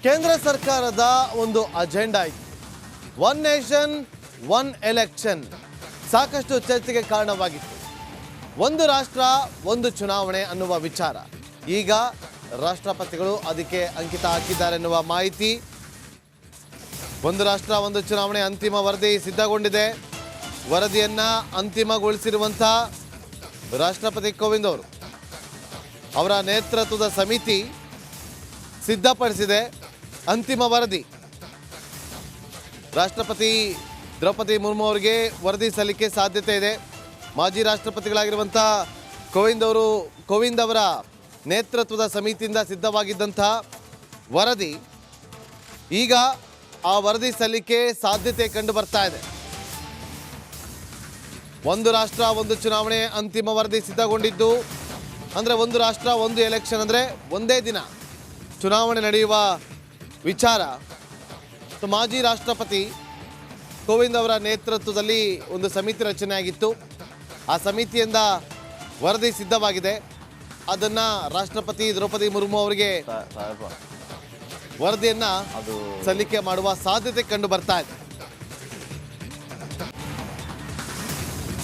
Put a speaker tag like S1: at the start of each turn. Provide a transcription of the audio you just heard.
S1: ಕೇಂದ್ರ ಸರ್ಕಾರದ ಒಂದು ಅಜೆಂಡಾ ಇತ್ತು. ಒನ್ ನೇಷನ್ ಒನ್ ಎಲೆಕ್ಷನ್ ಸಾಕಷ್ಟು ಚರ್ಚೆಗೆ ಕಾರಣವಾಗಿತ್ತು. ಒಂದು ರಾಷ್ಟ್ರ ಒಂದು ಚುನಾವಣೆ ಅನ್ನುವ ವಿಚಾರ. ಈಗ ರಾಷ್ಟ್ರಪತಿಗಳು ಅದಕ್ಕೆ ಅಂಕಿತ ಹಾಕಿದ್ದಾರೆ ಎನ್ನುವ ಮಾಹಿತಿ. ಒಂದು ರಾಷ್ಟ್ರ ಒಂದು ಚುನಾವಣೆ ಅಂತಿಮ ವರದಿ ಸಿದ್ಧಗೊಂಡಿದೆ. ವರದಿಯನ್ನ ಅಂತಿಮಗೊಳಿಸಿರುವಂಥ ರಾಷ್ಟ್ರಪತಿ ಕೋವಿಂದ್ ಅವರು, ಅವರ ನೇತೃತ್ವದ ಸಮಿತಿ ಸಿದ್ಧಪಡಿಸಿದೆ ಅಂತಿಮ ವರದಿ. ರಾಷ್ಟ್ರಪತಿ ದ್ರೌಪದಿ ಮುರ್ಮು ಅವರಿಗೆ ವರದಿ ಸಲ್ಲಿಕೆ ಸಾಧ್ಯತೆ ಇದೆ. ಮಾಜಿ ರಾಷ್ಟ್ರಪತಿಗಳಾಗಿರುವಂಥ ಕೋವಿಂದ್ ಅವರ ನೇತೃತ್ವದ ಸಮಿತಿಯಿಂದ ಸಿದ್ಧವಾಗಿದ್ದಂಥ ವರದಿ ಈಗ ಆ ವರದಿ ಸಲ್ಲಿಕೆ ಸಾಧ್ಯತೆ ಕಂಡು ಬರ್ತಾ ಇದೆ. ಒಂದು ರಾಷ್ಟ್ರ ಒಂದು ಚುನಾವಣೆ ಅಂತಿಮ ವರದಿ ಸಿದ್ಧಗೊಂಡಿದ್ದು, ಅಂದರೆ ಒಂದು ರಾಷ್ಟ್ರ ಒಂದು ಎಲೆಕ್ಷನ್ ಅಂದರೆ ಒಂದೇ ದಿನ ಚುನಾವಣೆ ನಡೆಯುವ ವಿಚಾರ. ಮಾಜಿ ರಾಷ್ಟ್ರಪತಿ ಕೋವಿಂದ್ ಅವರ ನೇತೃತ್ವದಲ್ಲಿ ಒಂದು ಸಮಿತಿ ರಚನೆಯಾಗಿತ್ತು. ಆ ಸಮಿತಿಯಿಂದ ವರದಿ ಸಿದ್ಧವಾಗಿದೆ. ಅದನ್ನು ರಾಷ್ಟ್ರಪತಿ ದ್ರೌಪದಿ ಮುರ್ಮು ಅವರಿಗೆ ವರದಿಯನ್ನು ಸಲ್ಲಿಕೆ ಮಾಡುವ ಸಾಧ್ಯತೆ ಕಂಡು ಬರ್ತಾ ಇದೆ.